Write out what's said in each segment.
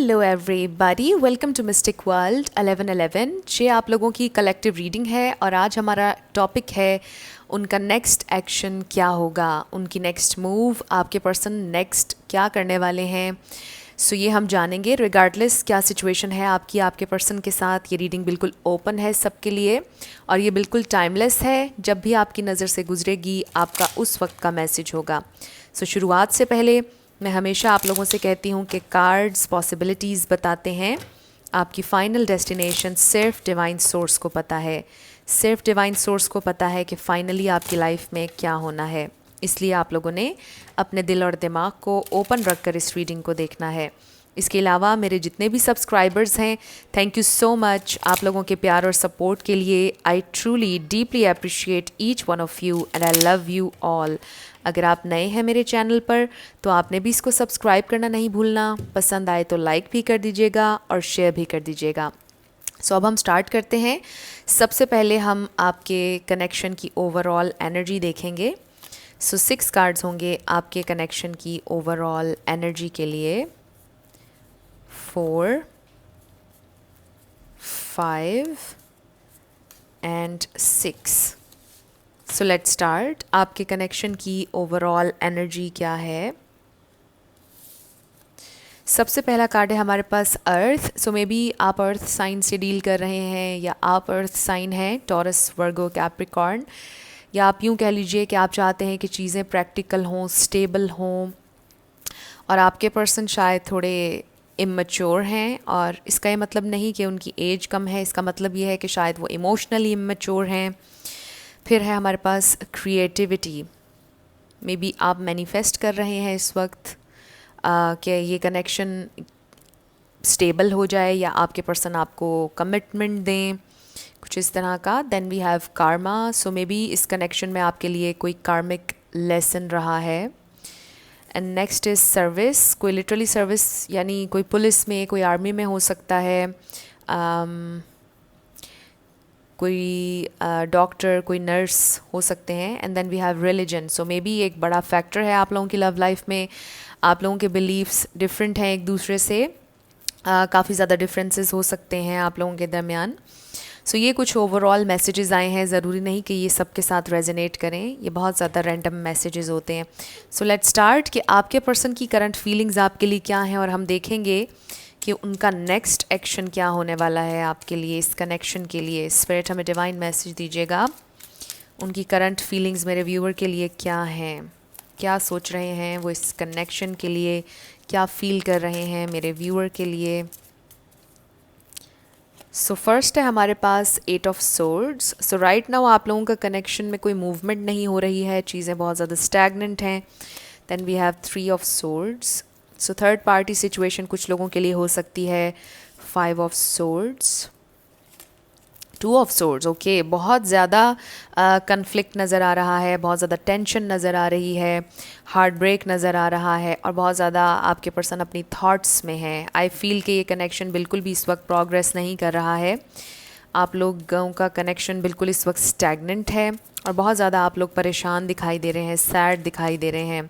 Hello everybody, welcome to mystic world 1111। ये आप लोगों की कलेक्टिव रीडिंग है और आज हमारा टॉपिक है उनका नेक्स्ट एक्शन क्या होगा, उनकी नेक्स्ट मूव, आपके पर्सन नेक्स्ट क्या करने वाले हैं। सो ये हम जानेंगे रिगार्डलेस क्या सिचुएशन है आपकी आपके पर्सन के साथ। ये रीडिंग बिल्कुल ओपन है सबके लिए और ये बिल्कुल टाइमलेस है। जब भी आपकी नज़र से गुजरेगी आपका उस वक्त का मैसेज होगा। सो शुरुआत से पहले मैं हमेशा आप लोगों से कहती हूँ कि कार्ड्स पॉसिबिलिटीज़ बताते हैं, आपकी फ़ाइनल डेस्टिनेशन सिर्फ डिवाइन सोर्स को पता है। सिर्फ डिवाइन सोर्स को पता है कि फ़ाइनली आपकी लाइफ में क्या होना है। इसलिए आप लोगों ने अपने दिल और दिमाग को ओपन रख कर इस रीडिंग को देखना है। इसके अलावा मेरे जितने भी सब्सक्राइबर्स हैं, थैंक यू सो मच आप लोगों के प्यार और सपोर्ट के लिए। I truly deeply appreciate each one of you and I love you all. अगर आप नए हैं मेरे चैनल पर तो आपने भी इसको सब्सक्राइब करना नहीं भूलना। पसंद आए तो लाइक भी कर दीजिएगा और शेयर भी कर दीजिएगा। सो अब हम स्टार्ट करते हैं। सबसे पहले हम आपके कनेक्शन की ओवरऑल एनर्जी देखेंगे। सो 6 कार्ड्स होंगे आपके कनेक्शन की ओवरऑल एनर्जी के लिए। 4, 5 एंड 6। So let's start. आपके कनेक्शन की ओवरऑल एनर्जी क्या है? सबसे पहला कार्ड है हमारे पास अर्थ। सो मे बी आप अर्थ साइन से डील कर रहे हैं या आप अर्थ साइन हैं, टॉरस, वर्गो, कैप्रिकॉर्न, या आप यूँ कह लीजिए कि आप चाहते हैं कि चीज़ें प्रैक्टिकल हों, स्टेबल हों और आपके पर्सन शायद थोड़े इमैच्योर हैं। और इसका ये मतलब नहीं कि उनकी एज कम है, इसका मतलब ये है कि शायद वो इमोशनली इमैच्योर हैं। फिर है हमारे पास क्रिएटिविटी। मे बी आप मैनिफेस्ट कर रहे हैं इस वक्त कि ये कनेक्शन स्टेबल हो जाए या आपके पर्सन आपको कमिटमेंट दें, कुछ इस तरह का। Then we have karma. So maybe इस कनेक्शन में आपके लिए कोई कार्मिक लेसन रहा है। And next is service. कोई लिटरली सर्विस, यानी कोई पुलिस में, कोई आर्मी में हो सकता है, कोई डॉक्टर, कोई नर्स हो सकते हैं। And then we have religion. So maybe एक बड़ा फैक्टर है आप लोगों की लव लाइफ में। आप लोगों के बिलीव्स डिफरेंट हैं एक दूसरे से, काफ़ी ज़्यादा डिफरेंसेस हो सकते हैं आप लोगों के दरमियान। सो ये कुछ ओवरऑल मैसेजेस आए हैं, ज़रूरी नहीं कि ये सबके साथ रेजोनेट करें, ये बहुत ज़्यादा रैंडम मैसेजेस होते हैं। सो लेट्स स्टार्ट कि आपके पर्सन की करंट फीलिंग्स आपके लिए क्या हैं और हम देखेंगे कि उनका नेक्स्ट एक्शन क्या होने वाला है आपके लिए, इस कनेक्शन के लिए। स्पिरिट हमें डिवाइन मैसेज दीजिएगा, उनकी करंट फीलिंग्स मेरे व्यूअर के लिए क्या हैं, क्या सोच रहे हैं वो इस कनेक्शन के लिए, क्या फील कर रहे हैं मेरे व्यूअर के लिए। सो फर्स्ट है हमारे पास 8 of swords. So right now आप लोगों का कनेक्शन में कोई मूवमेंट नहीं हो रही है, चीज़ें बहुत ज़्यादा स्टैगनेंट हैं। Then we have 3 of swords. So third party situation कुछ लोगों के लिए हो सकती है। 5 of swords, 2 of swords. Okay, बहुत ज़्यादा कन्फ्लिक्ट नज़र आ रहा है, बहुत ज़्यादा टेंशन नज़र आ रही है, हार्ट ब्रेक नज़र आ रहा है और बहुत ज़्यादा आपके पर्सन अपनी थॉट्स में है। आई फील कि ये कनेक्शन बिल्कुल भी इस वक्त प्रोग्रेस नहीं कर रहा है। आप लोगों का कनेक्शन बिल्कुल इस वक्त स्टैगनेंट है और बहुत ज़्यादा आप लोग परेशान दिखाई दे रहे हैं, सैड दिखाई दे रहे हैं।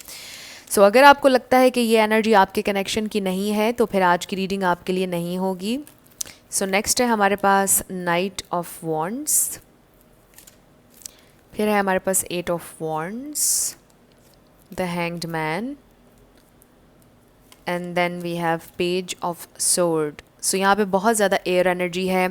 सो अगर आपको लगता है कि ये एनर्जी आपके कनेक्शन की नहीं है तो फिर आज की रीडिंग आपके लिए नहीं होगी। सो नेक्स्ट है हमारे पास नाइट ऑफ वॉन्ड्स। फिर है हमारे पास 8 of wands, the hanged man, and then we have page of sword. So यहाँ पे बहुत ज़्यादा एयर एनर्जी है।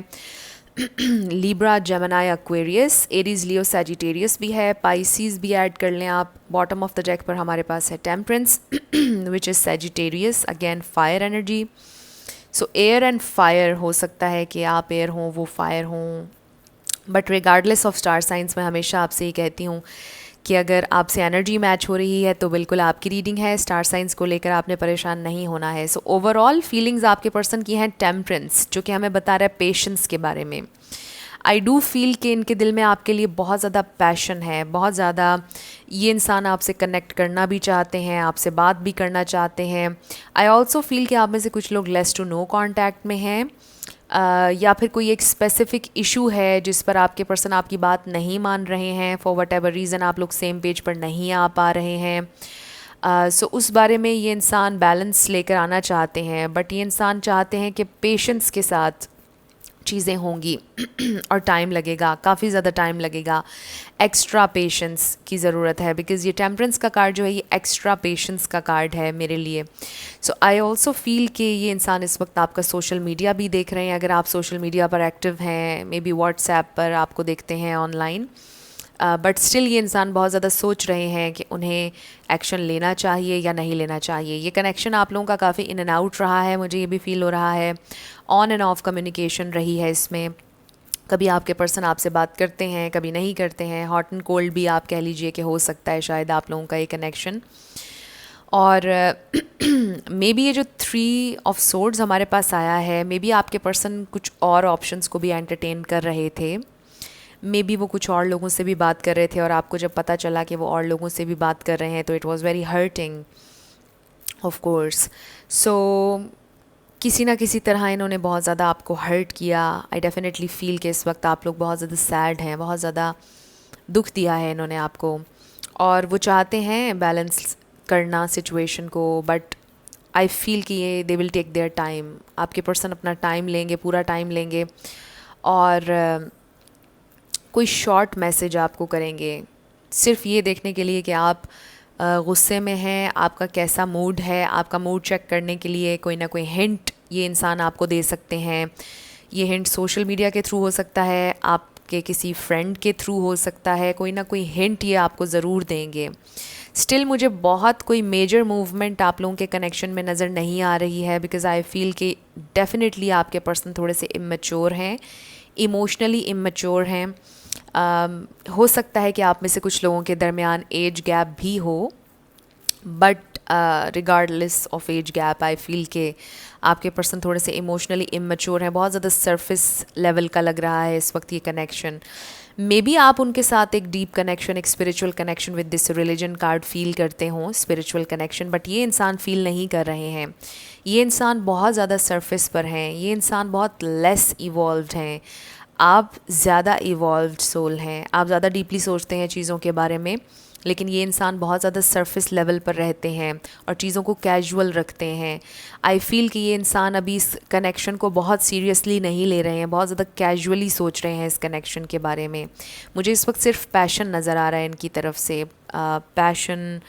Libra, Gemini, Aquarius, Aries, Leo, Sagittarius भी है, पाइसीज भी ऐड कर लें आप। बॉटम ऑफ द डेक पर हमारे पास है temperance which is Sagittarius, again fire energy. So air and fire हो सकता है कि आप एयर हों, वो फायर हों, but regardless of star signs मैं हमेशा आपसे ये कहती हूँ कि अगर आपसे एनर्जी मैच हो रही है तो बिल्कुल आपकी रीडिंग है। स्टार साइंस को लेकर आपने परेशान नहीं होना है। सो ओवरऑल फीलिंग्स आपके पर्सन की हैं टेम्परेंस, जो कि हमें बता रहा है पेशेंस के बारे में। आई डू फील कि इनके दिल में आपके लिए बहुत ज़्यादा पैशन है, बहुत ज़्यादा ये इंसान आपसे कनेक्ट करना भी चाहते हैं, आपसे बात भी करना चाहते हैं। आई ऑल्सो फील कि आप में से कुछ लोग लेस टू नो कॉन्टैक्ट में हैं, या फिर कोई एक स्पेसिफिक इशू है जिस पर आपके पर्सन आपकी बात नहीं मान रहे हैं। फॉर वट एवर रीज़न आप लोग सेम पेज पर नहीं आ पा रहे हैं। सो उस बारे में ये इंसान बैलेंस लेकर आना चाहते हैं, बट ये इंसान चाहते हैं कि पेशेंस के साथ चीज़ें होंगी और टाइम लगेगा, काफ़ी ज़्यादा टाइम लगेगा, एक्स्ट्रा पेशेंस की ज़रूरत है, बिकॉज़ ये टेम्परेंस का कार्ड जो है ये एक्स्ट्रा पेशेंस का कार्ड है मेरे लिए। सो आई ऑल्सो फील कि ये इंसान इस वक्त आपका सोशल मीडिया भी देख रहे हैं, अगर आप सोशल मीडिया पर एक्टिव हैं, मे बी व्हाट्सएप पर आपको देखते हैं ऑनलाइन, बट स्टिल ये इंसान बहुत ज़्यादा सोच रहे हैं कि उन्हें एक्शन लेना चाहिए या नहीं लेना चाहिए। ये कनेक्शन आप लोगों का काफ़ी इन एंड आउट रहा है, मुझे ये भी फील हो रहा है, ऑन एंड ऑफ कम्युनिकेशन रही है इसमें। कभी आपके पर्सन आपसे बात करते हैं, कभी नहीं करते हैं, हॉट एंड कोल्ड भी आप कह लीजिए कि हो सकता है शायद आप लोगों का ये कनेक्शन। और मे बी ये जो 3 ऑफ सोर्ड्स हमारे पास आया है, मे बी आपके पर्सन कुछ और ऑप्शंस को भी एंटरटेन कर रहे थे, मे बी वो कुछ और लोगों से भी बात कर रहे थे, और आपको जब पता चला कि वो और लोगों से भी बात कर रहे हैं तो it was very hurting of course. So किसी ना किसी तरह इन्होंने बहुत ज़्यादा आपको हर्ट किया। आई डेफिनेटली फ़ील कि इस वक्त आप लोग बहुत ज़्यादा सैड हैं, बहुत ज़्यादा दुख दिया है इन्होंने आपको, और वो चाहते हैं बैलेंस करना सिचुएशन को, बट आई फील कि ये they will take their time. आपके पर्सन अपना टाइम लेंगे, पूरा टाइम लेंगे, और कोई शॉर्ट मैसेज आपको करेंगे सिर्फ ये देखने के लिए कि आप गुस्से में हैं, आपका कैसा मूड है, आपका मूड चेक करने के लिए कोई ना कोई हिंट ये इंसान आपको दे सकते हैं। ये हिंट सोशल मीडिया के थ्रू हो सकता है, आपके किसी फ्रेंड के थ्रू हो सकता है, कोई ना कोई हिंट ये आपको ज़रूर देंगे। स्टिल मुझे बहुत कोई मेजर मूवमेंट आप लोगों के कनेक्शन में नज़र नहीं आ रही है, बिकॉज़ आई फील कि डेफिनेटली आपके पर्सन थोड़े से इमेच्योर हैं, इमोशनली इमेच्योर हैं। हो सकता है कि आप में से कुछ लोगों के दरमियान एज गैप भी हो, but regardless of age gap I feel के आपके पर्सन थोड़े से इमोशनली इमेच्योर हैं, बहुत ज़्यादा सरफेस लेवल का लग रहा है इस वक्त ये कनेक्शन। मे बी आप उनके साथ एक डीप कनेक्शन, एक spiritual connection with this religion card feel करते हों, स्पिरिचुअल कनेक्शन, बट ये इंसान फील नहीं कर रहे हैं। ये इंसान बहुत ज़्यादा सरफेस पर हैं, ये इंसान बहुत लेस इवॉल्व्ड हैं। आप ज़्यादा इवॉल्व्ड सोल हैं, आप ज़्यादा डीपली सोचते हैं चीज़ों के बारे में, लेकिन ये इंसान बहुत ज़्यादा सरफेस लेवल पर रहते हैं और चीज़ों को कैजुअल रखते हैं। आई फील कि ये इंसान अभी इस कनेक्शन को बहुत सीरियसली नहीं ले रहे हैं, बहुत ज़्यादा कैजुअली सोच रहे हैं इस कनेक्शन के बारे में। मुझे इस वक्त सिर्फ पैशन नज़र आ रहा है इनकी तरफ से, पैशन,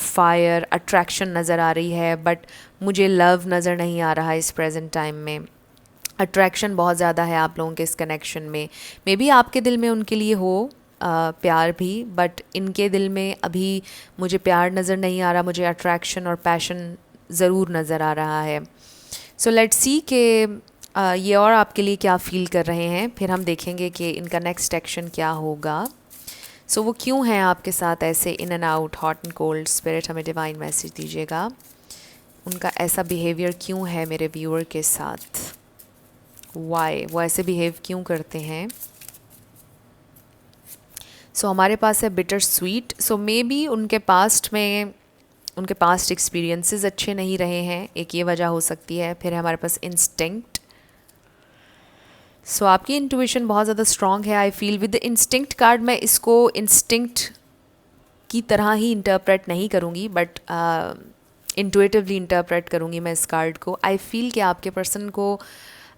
फायर, अट्रैक्शन नज़र आ रही है, बट मुझे लव नज़र नहीं आ रहा है इस प्रेजेंट टाइम में। अट्रैक्शन बहुत ज़्यादा है आप लोगों के इस कनेक्शन में। मे बी आपके दिल में उनके लिए हो प्यार भी, बट इनके दिल में अभी मुझे प्यार नज़र नहीं आ रहा, मुझे अट्रैक्शन और पैशन ज़रूर नज़र आ रहा है। सो लेट्स सी कि ये और आपके लिए क्या फ़ील कर रहे हैं, फिर हम देखेंगे कि इनका नेक्स्ट एक्शन क्या होगा। सो वो क्यों हैं आपके साथ ऐसे in and out, hot and cold. Spirit हमें डिवाइन मैसेज दीजिएगा, उनका ऐसा बिहेवियर क्यों है मेरे व्यूअर के साथ, वाई वो ऐसे बिहेव क्यों करते हैं। सो हमारे पास है bitter sweet. So may be उनके पास्ट में उनके पास्ट एक्सपीरियंसेस अच्छे नहीं रहे हैं, एक ये वजह हो सकती है। फिर है हमारे पास इंस्टिंक्ट। सो आपकी इंट्यूशन बहुत ज़्यादा स्ट्रॉन्ग है I feel. With the instinct card मैं इसको इंस्टिंक्ट की तरह ही इंटरप्रेट नहीं करूँगी, बट इंट्यूटिवली इंटरप्रेट करूँगी मैं इस कार्ड को। आई फील कि आपके पर्सन को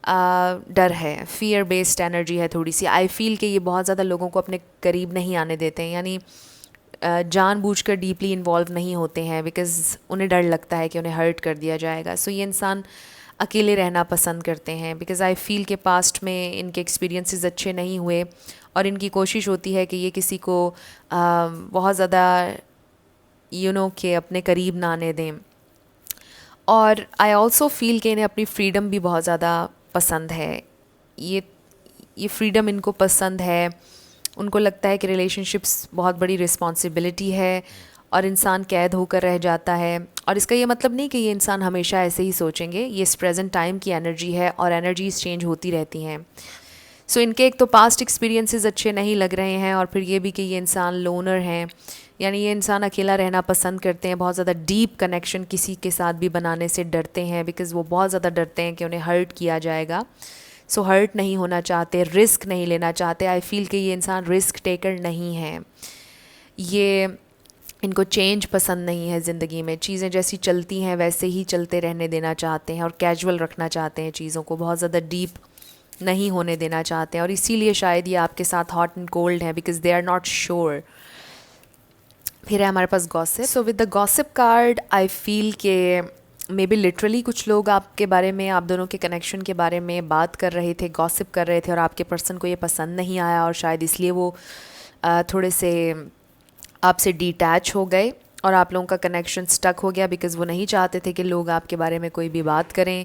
डर है, फियर बेस्ड एनर्जी है थोड़ी सी। आई फील कि ये बहुत ज़्यादा लोगों को अपने करीब नहीं आने देते हैं, यानी जानबूझकर डीपली इन्वॉल्व नहीं होते हैं, बिकॉज़ उन्हें डर लगता है कि उन्हें हर्ट कर दिया जाएगा। सो ये इंसान अकेले रहना पसंद करते हैं, बिकॉज़ आई फील के पास्ट में इनके एक्सपीरियंसेस अच्छे नहीं हुए, और इनकी कोशिश होती है कि ये किसी को बहुत ज़्यादा के अपने करीब ना आने दें। और आई ऑल्सो फील कि इन्हें अपनी फ्रीडम भी बहुत ज़्यादा पसंद है। ये फ्रीडम इनको पसंद है। उनको लगता है कि रिलेशनशिप्स बहुत बड़ी रिस्पॉन्सिबिलिटी है और इंसान कैद होकर रह जाता है। और इसका ये मतलब नहीं कि ये इंसान हमेशा ऐसे ही सोचेंगे, ये इस प्रेजेंट टाइम की एनर्जी है और एनर्जीज चेंज होती रहती हैं। सो इनके एक तो पास्ट एक्सपीरियंसेस अच्छे नहीं लग रहे हैं, और फिर ये भी कि ये इंसान लोनर हैं, यानी ये इंसान अकेला रहना पसंद करते हैं। बहुत ज़्यादा डीप कनेक्शन किसी के साथ भी बनाने से डरते हैं, बिकॉज़ वो बहुत ज़्यादा डरते हैं कि उन्हें हर्ट किया जाएगा। सो हर्ट नहीं होना चाहते, रिस्क नहीं लेना चाहते। आई फील कि ये इंसान रिस्क टेकर नहीं है। ये इनको चेंज पसंद नहीं है ज़िंदगी में, चीज़ें जैसी चलती हैं वैसे ही चलते रहने देना चाहते हैं और कैजुअल रखना चाहते हैं चीज़ों को, बहुत ज़्यादा डीप नहीं होने देना चाहते हैं, और इसीलिए शायद ये आपके साथ हॉट एंड कोल्ड हैं because they are not sure. फिर है हमारे पास gossip. So with the gossip card I feel के मे बी लिटरली कुछ लोग आपके बारे में, आप दोनों के कनेक्शन के बारे में बात कर रहे थे, गॉसिप कर रहे थे, और आपके पर्सन को ये पसंद नहीं आया और शायद इसलिए वो थोड़े से आपसे डिटैच हो गए और आप लोगों का कनेक्शन स्टक हो गया बिकॉज़ वो नहीं चाहते थे कि लोग आपके बारे में कोई भी बात करें।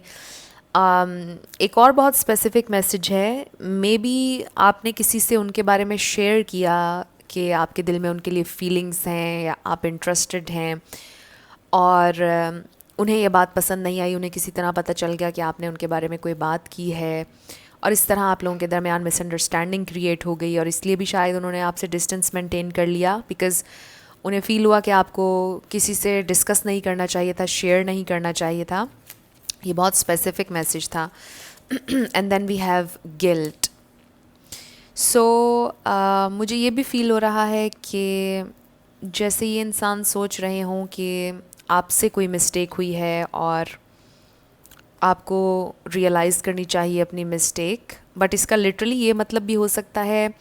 एक और बहुत स्पेसिफिक मैसेज है, मे बी आपने किसी से उनके बारे में शेयर किया कि आपके दिल में उनके लिए फीलिंग्स हैं या आप इंटरेस्टेड हैं, और उन्हें ये बात पसंद नहीं आई, उन्हें किसी तरह पता चल गया कि आपने उनके बारे में कोई बात की है, और इस तरह आप लोगों के दरमियान मिसअंडरस्टैंडिंग क्रिएट हो गई, और इसलिए भी शायद उन्होंने आपसे डिस्टेंस मेंटेन कर लिया बिकॉज़ उन्हें फ़ील हुआ कि आपको किसी से डिस्कस नहीं करना चाहिए था, शेयर नहीं करना चाहिए था। ये बहुत स्पेसिफिक मैसेज था। And then we have guilt. So मुझे ये भी फ़ील हो रहा है कि जैसे ये इंसान सोच रहे हों कि आपसे कोई मिस्टेक हुई है और आपको रियलाइज़ करनी चाहिए अपनी मिस्टेक, बट इसका लिटरली ये मतलब भी हो सकता है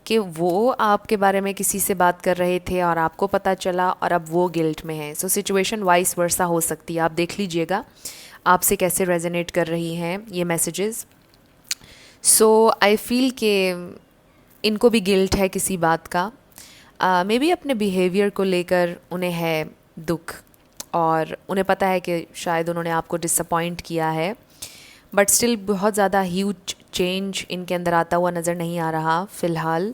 कि वो आपके बारे में किसी से बात कर रहे थे और आपको पता चला और अब वो गिल्ट में है। सो सिचुएशन वाइस वर्सा हो सकती है, आप देख लीजिएगा आपसे कैसे रेजोनेट कर रही हैं ये मैसेजेस। सो आई फील कि इनको भी गिल्ट है किसी बात का, मे बी अपने बिहेवियर को लेकर उन्हें है दुख, और उन्हें पता है कि शायद उन्होंने आपको डिसअपॉइंट किया है, बट स्टिल बहुत ज़्यादा ह्यूज चेंज इनके अंदर आता हुआ नज़र नहीं आ रहा फ़िलहाल।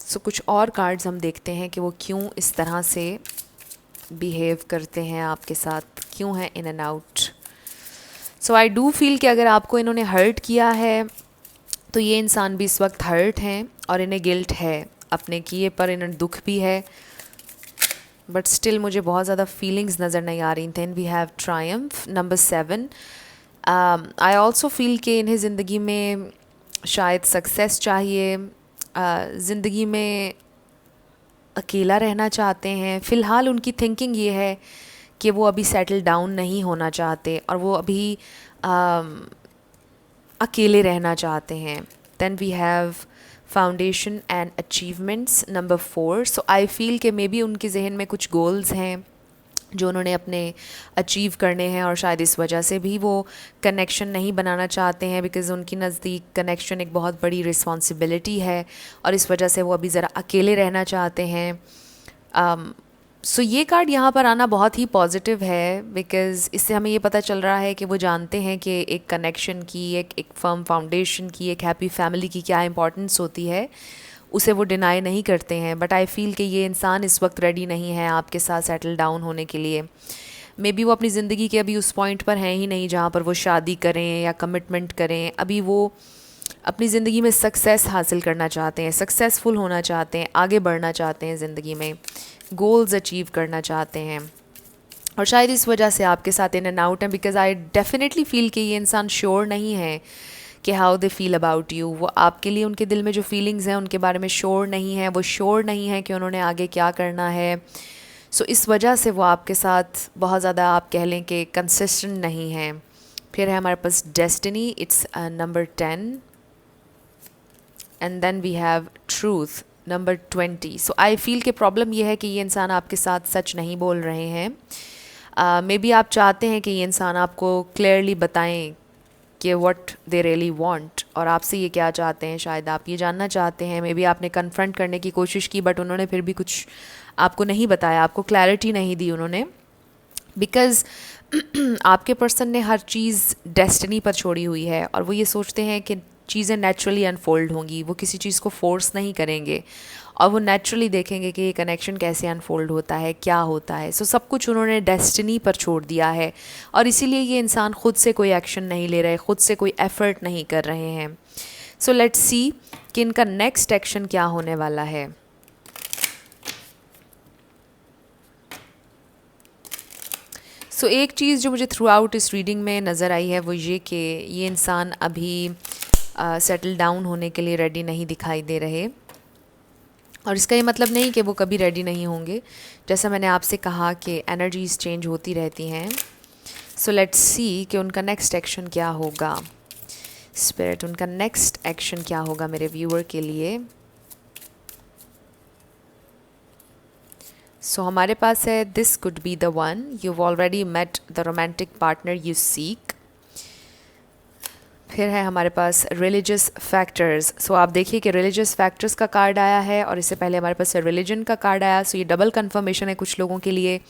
सो कुछ और कार्ड्स हम देखते हैं कि वो क्यों इस तरह से बिहेव करते हैं आपके साथ, क्यों है in and out. So I do feel कि अगर आपको इन्होंने हर्ट किया है तो ये इंसान भी इस वक्त हर्ट हैं और इन्हें गिल्ट है अपने किए पर, इन्हें दुख भी है, बट स्टिल मुझे बहुत ज़्यादा फीलिंग्स नज़र नहीं आ रही। Then we have triumph number 7। I also feel कि इन्हें ज़िंदगी में शायद सक्सेस चाहिए, ज़िंदगी में अकेला रहना चाहते हैं। फ़िलहाल उनकी थिंकिंग ये है कि वो अभी सेटल डाउन नहीं होना चाहते और वो अभी अकेले रहना चाहते हैं। Then we have foundation and achievements number 4। So I feel कि मे बी उनके जहन में कुछ गोल्स हैं जो उन्होंने अपने अचीव करने हैं, और शायद इस वजह से भी वो कनेक्शन नहीं बनाना चाहते हैं बिकॉज़ उनकी नज़दीक कनेक्शन एक बहुत बड़ी रिस्पॉन्सिबिलिटी है, और इस वजह से वो अभी ज़रा अकेले रहना चाहते हैं। सो ये कार्ड यहाँ पर आना बहुत ही पॉजिटिव है बिकॉज़ इससे हमें ये पता चल रहा है कि वो जानते हैं कि एक कनेक्शन की, एक फर्म फाउंडेशन की, एक हैप्पी फैमिली की क्या इंपॉर्टेंस होती है, उसे वो डिनाई नहीं करते हैं। बट आई फील कि ये इंसान इस वक्त रेडी नहीं है आपके साथ सेटल डाउन होने के लिए। मे बी वो अपनी ज़िंदगी के अभी उस पॉइंट पर हैं ही नहीं जहाँ पर वो शादी करें या कमिटमेंट करें। अभी वो अपनी ज़िंदगी में सक्सेस हासिल करना चाहते हैं, सक्सेसफुल होना चाहते हैं, आगे बढ़ना चाहते हैं ज़िंदगी में, गोल्स अचीव करना चाहते हैं, और शायद इस वजह से आपके साथ इन एंड आउट है बिकॉज़ आई डेफिनेटली फील कि ये इंसान श्योर नहीं है कि how they feel about you. वो आपके लिए, उनके दिल में जो फीलिंग्स हैं उनके बारे में श्योर नहीं है, वो श्योर नहीं है कि उन्होंने आगे क्या करना है। सो इस वजह से वो आपके साथ बहुत ज़्यादा, आप कह लें कि कंसिस्टेंट नहीं हैं। फिर है हमारे पास destiny, it's number 10, and then we have truth number 20। So I feel कि प्रॉब्लम ये है कि ये इंसान आपके साथ सच नहीं बोल रहे हैं। मे बी आप चाहते हैं कि ये इंसान आपको क्लियरली बताएं कि व्हाट दे रियली वांट, और आपसे ये क्या चाहते हैं, शायद आप ये जानना चाहते हैं। मे बी आपने कन्फ्रंट करने की कोशिश की बट उन्होंने फिर भी कुछ आपको नहीं बताया, आपको क्लैरिटी नहीं दी उन्होंने, बिकॉज़ आपके पर्सन ने हर चीज़ डेस्टिनी पर छोड़ी हुई है और वो ये सोचते हैं कि चीज़ें नेचुरली अनफोल्ड होंगी, वो किसी चीज़ को फोर्स नहीं करेंगे और वो नेचुरली देखेंगे कि ये कनेक्शन कैसे अनफोल्ड होता है, क्या होता है। सो सब कुछ उन्होंने डेस्टिनी पर छोड़ दिया है और इसीलिए ये इंसान खुद से कोई एक्शन नहीं ले रहे, खुद से कोई एफ़र्ट नहीं कर रहे हैं। सो लेट्स सी कि इनका नेक्स्ट एक्शन क्या होने वाला है। सो एक चीज़ जो मुझे थ्रू आउट इस रीडिंग में नज़र आई है वो ये कि ये इंसान अभी सेटल डाउन होने के लिए रेडी नहीं दिखाई दे रहे। और इसका ये मतलब नहीं कि वो कभी रेडी नहीं होंगे, जैसा मैंने आपसे कहा कि एनर्जीज चेंज होती रहती हैं। सो लेट्स सी कि उनका नेक्स्ट एक्शन क्या होगा। स्पिरिट, उनका नेक्स्ट एक्शन क्या होगा मेरे व्यूअर के लिए। सो हमारे पास है this could be the one, you already met the romantic partner you seek. फिर है हमारे पास रिलीजियस फैक्टर्स। सो आप देखिए कि रिलीजियस फैक्टर्स का कार्ड आया है और इससे पहले हमारे पास रिलीजन का कार्ड आया। सो ये डबल कंफर्मेशन है कुछ लोगों के लिए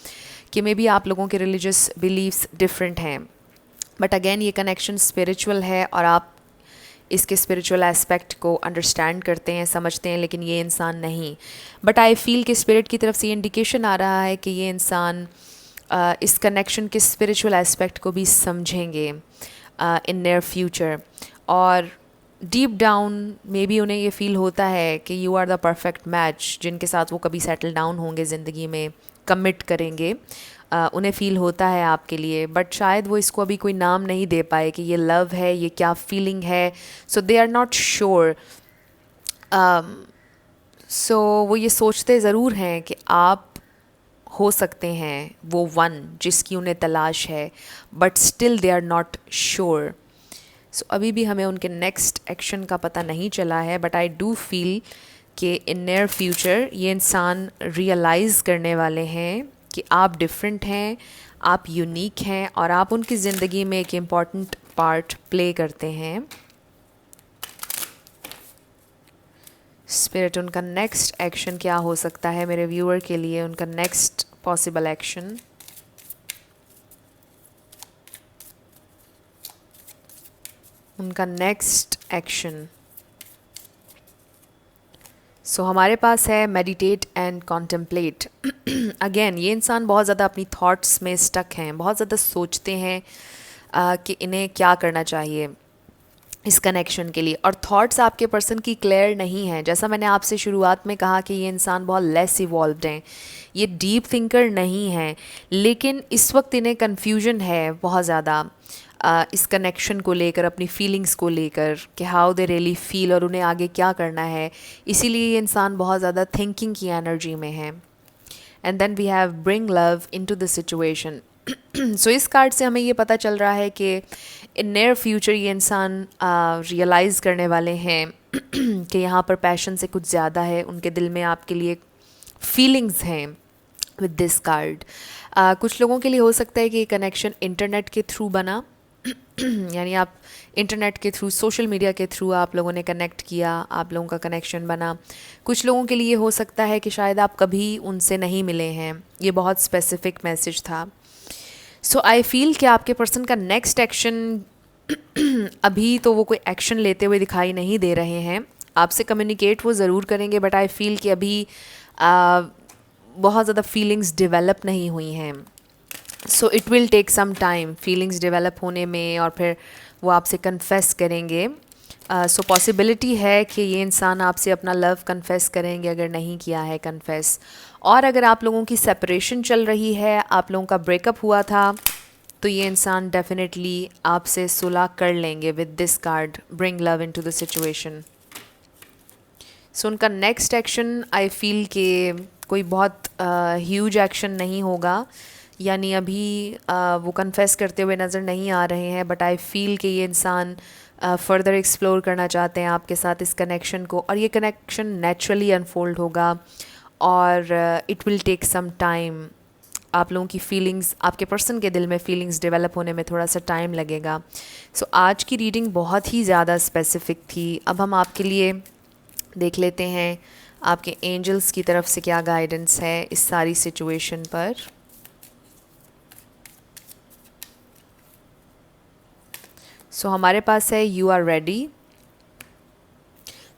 कि मे बी आप लोगों के रिलीजियस बिलीव्स डिफरेंट हैं, बट अगेन ये कनेक्शन स्पिरिचुअल है और आप इसके स्पिरिचुअल एस्पेक्ट को अंडरस्टैंड करते हैं, समझते हैं, लेकिन ये इंसान नहीं। बट आई फील कि स्पिरिट की तरफ से ये इंडिकेशन आ रहा है कि ये इंसान इस कनेक्शन के स्पिरिचुअल एस्पेक्ट को भी समझेंगे इन नियर फ्यूचर, और डीप डाउन मे बी उन्हें ये फील होता है कि you are the perfect match जिनके साथ वो कभी सेटल डाउन होंगे, ज़िंदगी में कमिट करेंगे। उन्हें फ़ील होता है आपके लिए, बट शायद वो इसको अभी कोई नाम नहीं दे पाए कि ये लव है, ये क्या फीलिंग है। सो दे आर नॉट श्योर। सो वो ये सोचते ज़रूर हैं कि आप हो सकते हैं वो वन जिसकी उन्हें तलाश है, but still they are not sure. So अभी भी हमें उनके नेक्स्ट एक्शन का पता नहीं चला है, बट आई डू फील कि इन नियर फ्यूचर ये इंसान रियलाइज़ करने वाले हैं कि आप डिफरेंट हैं, आप यूनिक हैं और आप उनकी ज़िंदगी में एक इम्पॉर्टेंट पार्ट प्ले करते हैं। स्पिरिट, उनका नेक्स्ट एक्शन क्या हो सकता है मेरे व्यूअर के लिए, उनका नेक्स्ट पॉसिबल एक्शन। उनका नेक्स्ट एक्शन। सो हमारे पास है मेडिटेट एंड कॉन्टेम्पलेट। अगेन ये इंसान बहुत ज़्यादा अपनी थॉट्स में स्टक हैं, बहुत ज़्यादा सोचते हैं कि इन्हें क्या करना चाहिए इस कनेक्शन के लिए, और थॉट्स आपके पर्सन की क्लियर नहीं है। जैसा मैंने आपसे शुरुआत में कहा कि ये इंसान बहुत लेस इवॉल्व्ड हैं, ये डीप थिंकर नहीं हैं, लेकिन इस वक्त इन्हें कन्फ्यूजन है बहुत ज़्यादा इस कनेक्शन को लेकर, अपनी फीलिंग्स को लेकर कि हाउ दे रियली फील और उन्हें आगे क्या करना है। इसीलिए ये इंसान बहुत ज़्यादा थिंकिंग की एनर्जी में है। And then we have bring love into the situation. So इस कार्ड से हमें ये पता चल रहा है कि इन नियर फ्यूचर ये इंसान रियलाइज़ करने वाले हैं कि यहाँ पर पैशन से कुछ ज़्यादा है, उनके दिल में आपके लिए फीलिंग्स हैं विद दिस कार्ड। कुछ लोगों के लिए हो सकता है कि ये कनेक्शन इंटरनेट के थ्रू बना, यानी आप इंटरनेट के थ्रू, सोशल मीडिया के थ्रू आप लोगों ने कनेक्ट किया, आप लोगों का कनेक्शन बना। कुछ लोगों के लिए हो सकता है कि शायद आप कभी उनसे नहीं मिले हैं, ये बहुत स्पेसिफिक मैसेज था। सो आई फील कि आपके पर्सन का नेक्स्ट एक्शन अभी तो वो कोई एक्शन लेते हुए दिखाई नहीं दे रहे हैं, आपसे कम्युनिकेट वो ज़रूर करेंगे, बट आई फील कि अभी बहुत ज़्यादा फीलिंग्स डेवलप नहीं हुई हैं। So it will take some time feelings develop होने में, और फिर वो आपसे कन्फेस करेंगे। सो पॉसिबिलिटी है कि ये इंसान आपसे अपना लव कन्फेस करेंगे अगर नहीं किया है कन्फेस। और अगर आप लोगों की सेपरेशन चल रही है, आप लोगों का ब्रेकअप हुआ था, तो ये इंसान डेफिनेटली आपसे सुलह कर लेंगे with this card, bring love into the situation. So उनका नेक्स्ट एक्शन आई फील कि कोई बहुत ह्यूज एक्शन नहीं होगा, यानी अभी वो कन्फेस करते हुए नज़र नहीं आ रहे हैं, बट आई फील कि ये इंसान फर्दर एक्सप्लोर करना चाहते हैं आपके साथ इस कनेक्शन को, और ये कनेक्शन नेचुरली अनफोल्ड होगा और it will take some time. आप लोगों की फीलिंग्स, आपके पर्सन के दिल में फीलिंग्स डेवलप होने में थोड़ा सा टाइम लगेगा। सो आज की रीडिंग बहुत ही ज़्यादा स्पेसिफिक थी। अब हम आपके लिए देख लेते हैं आपके एंजल्स की तरफ से क्या गाइडेंस है इस सारी सिचुएशन पर। सो हमारे पास है you are ready.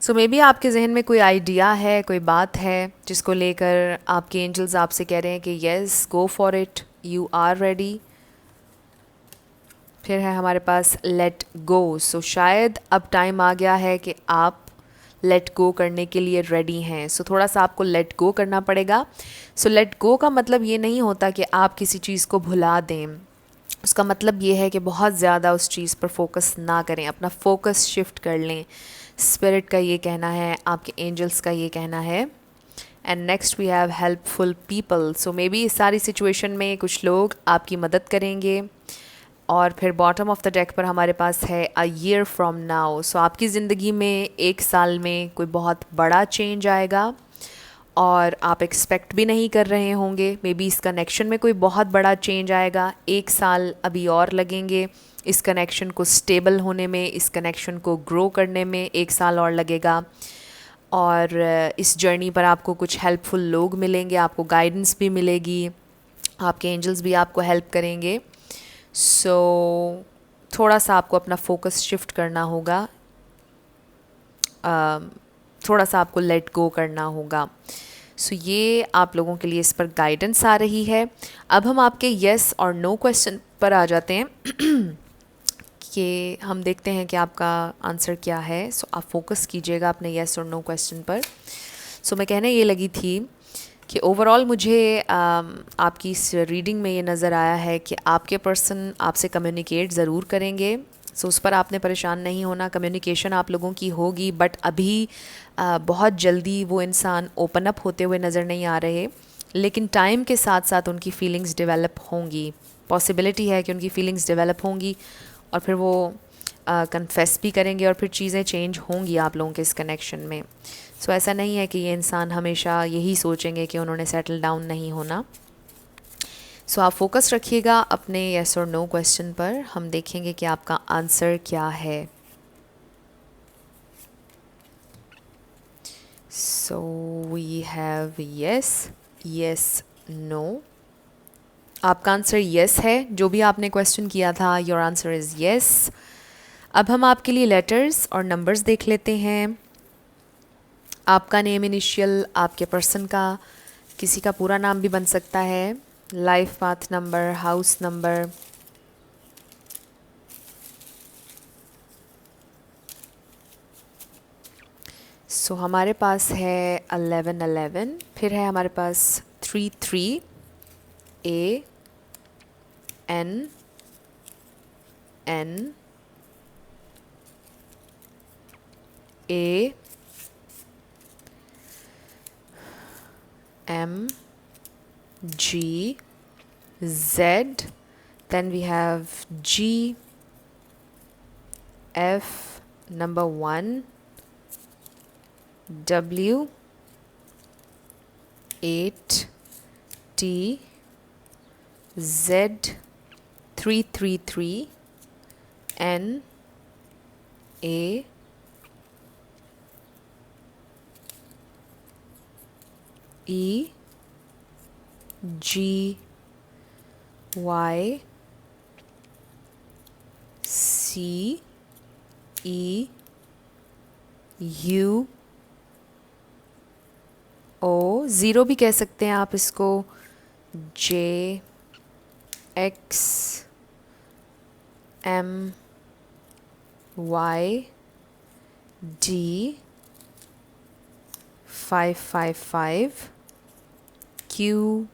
So maybe आपके जहन में कोई आइडिया है, कोई बात है जिसको लेकर आपके एंजल्स आपसे कह रहे हैं कि yes go for it, you are ready. फिर है हमारे पास लेट गो। सो शायद अब टाइम आ गया है कि आप लेट गो करने के लिए रेडी हैं। सो थोड़ा सा आपको लेट गो करना पड़ेगा। सो लेट गो का मतलब ये नहीं होता कि आप किसी चीज़ को भुला दें, उसका मतलब ये है कि बहुत ज़्यादा उस चीज़ पर फोकस ना करें, अपना फोकस शिफ्ट कर लें। स्पिरिट का ये कहना है, आपके एंजल्स का ये कहना है। And next we have helpful people. So maybe इस सारी सिचुएशन में कुछ लोग आपकी मदद करेंगे. और फिर बॉटम ऑफ द डेक पर हमारे पास है अ ईयर फ्रॉम नाउ. सो आपकी ज़िंदगी में एक साल में कोई बहुत बड़ा चेंज आएगा और आप एक्सपेक्ट भी नहीं कर रहे होंगे. मे बी इस कनेक्शन में कोई बहुत बड़ा चेंज आएगा. एक साल अभी और लगेंगे इस कनेक्शन को स्टेबल होने में, इस कनेक्शन को ग्रो करने में एक साल और लगेगा. और इस जर्नी पर आपको कुछ हेल्पफुल लोग मिलेंगे, आपको गाइडेंस भी मिलेगी, आपके एंजल्स भी आपको हेल्प करेंगे. सो थोड़ा सा आपको अपना फोकस शिफ्ट करना होगा, थोड़ा सा आपको लेट गो करना होगा. सो ये आप लोगों के लिए इस पर गाइडेंस आ रही है. अब हम आपके येस और नो क्वेश्चन पर आ जाते हैं कि हम देखते हैं कि आपका आंसर क्या है. सो आप फोकस कीजिएगा अपने येस और नो क्वेश्चन पर. सो मैं कहने ये लगी थी कि ओवरऑल मुझे आपकी इस रीडिंग में ये नज़र आया है कि आपके पर्सन आपसे कम्युनिकेट ज़रूर करेंगे. सो उस पर आपने परेशान नहीं होना. कम्युनिकेशन आप लोगों की होगी, बट अभी बहुत जल्दी वो इंसान ओपन अप होते हुए नज़र नहीं आ रहे. लेकिन टाइम के साथ साथ उनकी फीलिंग्स डेवलप होंगी. पॉसिबिलिटी है कि उनकी फीलिंग्स डेवलप होंगी और फिर वो कन्फेस भी करेंगे और फिर चीज़ें चेंज होंगी आप लोगों के इस कनेक्शन में. सो ऐसा नहीं है कि ये इंसान हमेशा यही सोचेंगे कि उन्होंने सेटल डाउन नहीं होना. सो आप फोकस रखिएगा अपने येस और नो क्वेश्चन पर. हम देखेंगे कि आपका आंसर क्या है. So we have yes, yes, no. आपका आंसर येस है. जो भी आपने क्वेश्चन किया था, योर आंसर इज़ येस. अब हम आपके लिए लेटर्स और नंबर्स देख लेते हैं. आपका नेम इनिशियल, आपके पर्सन का, किसी का पूरा नाम भी बन सकता है, life path number, house number. So हमारे पास है 1111, फिर है हमारे पास 33, A, N, N, A, M, G, Z, then we have G, F, number 1, W, 8, T, Z, 333, N, A, E, G, Y, C, E, U, O, zero भी कह सकते हैं आप इसको, J, X, M, Y, D, 555, Q,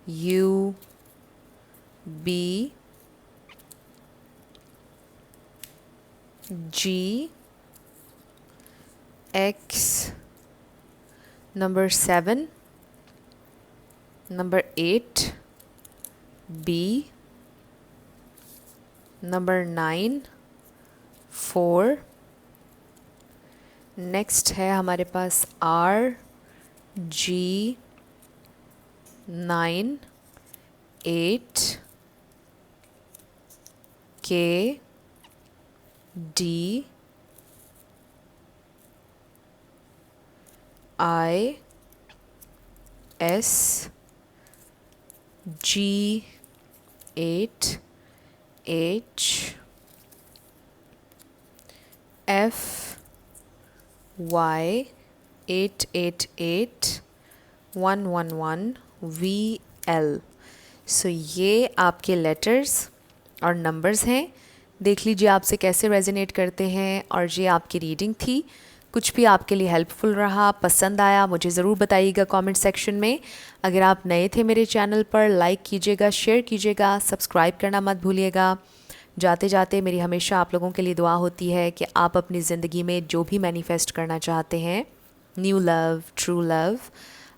U, B, G, X, number 7, number 8, B, number 9, 4. Next है हमारे पास R, G, 9, 8, K, D, I, S, G, 8, H, F, Y, 888, 111, V, L. सो ये आपके लेटर्स और नंबर्स हैं. देख लीजिए आपसे कैसे रेजोनेट करते हैं. और ये आपकी रीडिंग थी. कुछ भी आपके लिए हेल्पफुल रहा, पसंद आया, मुझे ज़रूर बताइएगा कमेंट सेक्शन में. अगर आप नए थे मेरे चैनल पर, लाइक कीजिएगा, शेयर कीजिएगा, सब्सक्राइब करना मत भूलिएगा. जाते जाते मेरी हमेशा आप लोगों के लिए दुआ होती है कि आप अपनी ज़िंदगी में जो भी मैनिफेस्ट करना चाहते हैं न्यू लव, ट्रू लव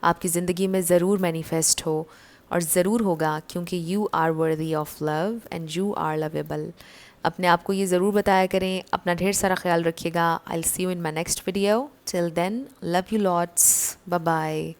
आपकी ज़िंदगी में ज़रूर मैनिफेस्ट हो, और ज़रूर होगा, क्योंकि you are worthy of love and you are lovable. अपने आप को ये ज़रूर बताया करें। अपना ढेर सारा ख्याल रखिएगा। I will see you in my next video. Till then, love you lots, bye bye.